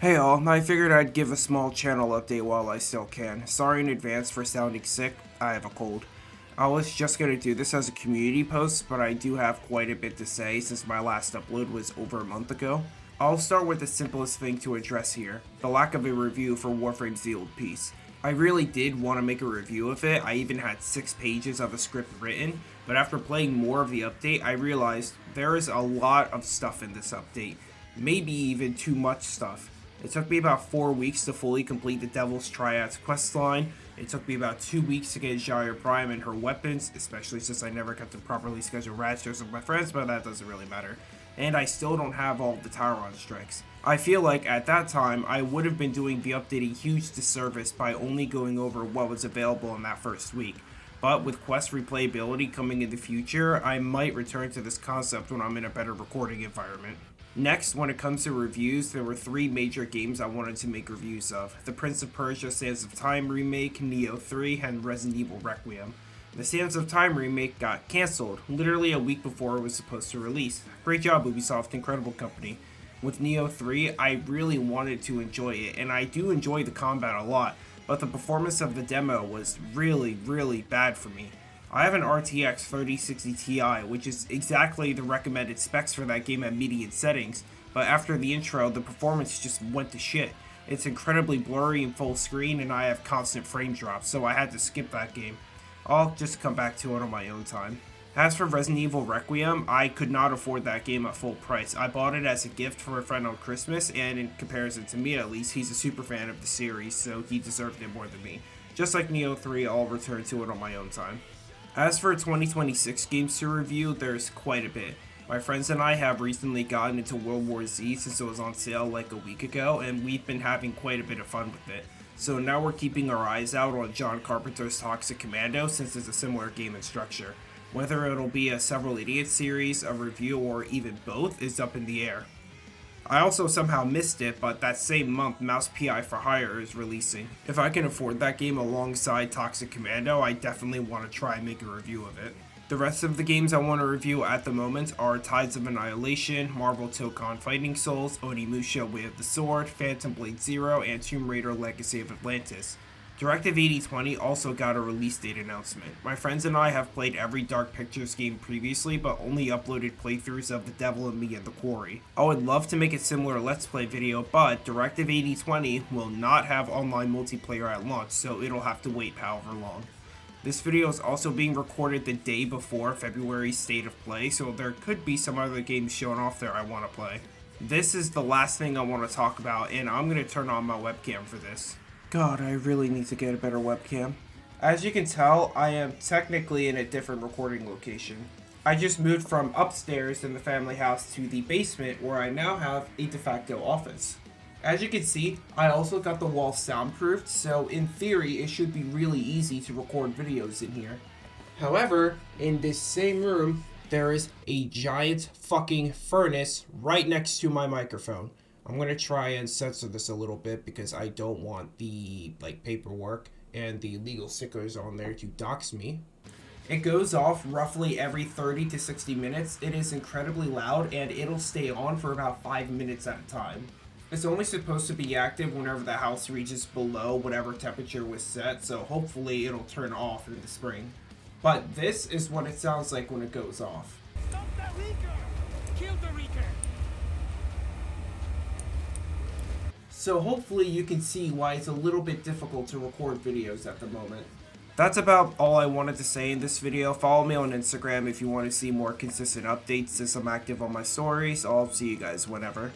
Hey all, I figured I'd give a small channel update while I still can. Sorry in advance for sounding sick, I have a cold. I was just gonna do this as a community post, but I do have quite a bit to say since my last upload was over a month ago. I'll start with the simplest thing to address here, the lack of a review for Warframe Sealed Peace. I really did want to make a review of it. I even had 6 pages of a script written, but after playing more of the update, I realized there is a lot of stuff in this update, maybe even too much stuff. It took me about 4 weeks to fully complete the Devil's Triads questline. It took me about 2 weeks to get Jair Prime and her weapons, especially since I never got to properly schedule rat shows with my friends, but that doesn't really matter. And I still don't have all of the Tyron strikes. I feel like at that time, I would have been doing the update a huge disservice by only going over what was available in that first week. But with quest replayability coming in the future, I might return to this concept when I'm in a better recording environment. Next, when it comes to reviews, there were 3 major games I wanted to make reviews of: the Prince of Persia Sands of Time remake, Neo 3, and Resident Evil Requiem. The Sands of Time remake got cancelled, literally a week before it was supposed to release. Great job, Ubisoft, incredible company. With Neo 3, I really wanted to enjoy it, and I do enjoy the combat a lot, but the performance of the demo was really bad for me. I have an RTX 3060 Ti, which is exactly the recommended specs for that game at median settings, but after the intro, the performance just went to shit. It's incredibly blurry in full screen, and I have constant frame drops, so I had to skip that game. I'll just come back to it on my own time. As for Resident Evil Requiem, I could not afford that game at full price. I bought it as a gift for a friend on Christmas, and in comparison to me at least, he's a super fan of the series, so he deserved it more than me. Just like Neo 3, I'll return to it on my own time. As for 2026 games to review, there's quite a bit. My friends and I have recently gotten into World War Z since it was on sale like a week ago, and we've been having quite a bit of fun with it. So now we're keeping our eyes out on John Carpenter's Toxic Commando since it's a similar game in structure. Whether it'll be a Several Idiots series, a review, or even both is up in the air. I also somehow missed it, but that same month Mouse PI for Hire is releasing. If I can afford that game alongside Toxic Commando, I definitely want to try and make a review of it. The rest of the games I want to review at the moment are Tides of Annihilation, Marvel Tokon Fighting Souls, Onimusha Way of the Sword, Phantom Blade Zero, and Tomb Raider Legacy of Atlantis. Directive 8020 also got a release date announcement. My friends and I have played every Dark Pictures game previously, but only uploaded playthroughs of The Devil and Me and The Quarry. I would love to make a similar Let's Play video, but Directive 8020 will not have online multiplayer at launch, so it'll have to wait however long. This video is also being recorded the day before February's State of Play, so there could be some other games shown off there I want to play. This is the last thing I want to talk about, and I'm going to turn on my webcam for this. God, I really need to get a better webcam. As you can tell, I am technically in a different recording location. I just moved from upstairs in the family house to the basement where I now have a de facto office. As you can see, I also got the walls soundproofed, so in theory it should be really easy to record videos in here. However, in this same room, there is a giant fucking furnace right next to my microphone. I'm going to try and censor this a little bit because I don't want the paperwork and the legal stickers on there to dox me. It goes off roughly every 30 to 60 minutes. It is incredibly loud and it'll stay on for about 5 minutes at a time. It's only supposed to be active whenever the house reaches below whatever temperature was set, so hopefully it'll turn off in the spring. But this is what it sounds like when it goes off. Stop that leaker! Kill the leaker! So hopefully you can see why it's a little bit difficult to record videos at the moment. That's about all I wanted to say in this video. Follow me on Instagram if you want to see more consistent updates since I'm active on my stories. I'll see you guys whenever.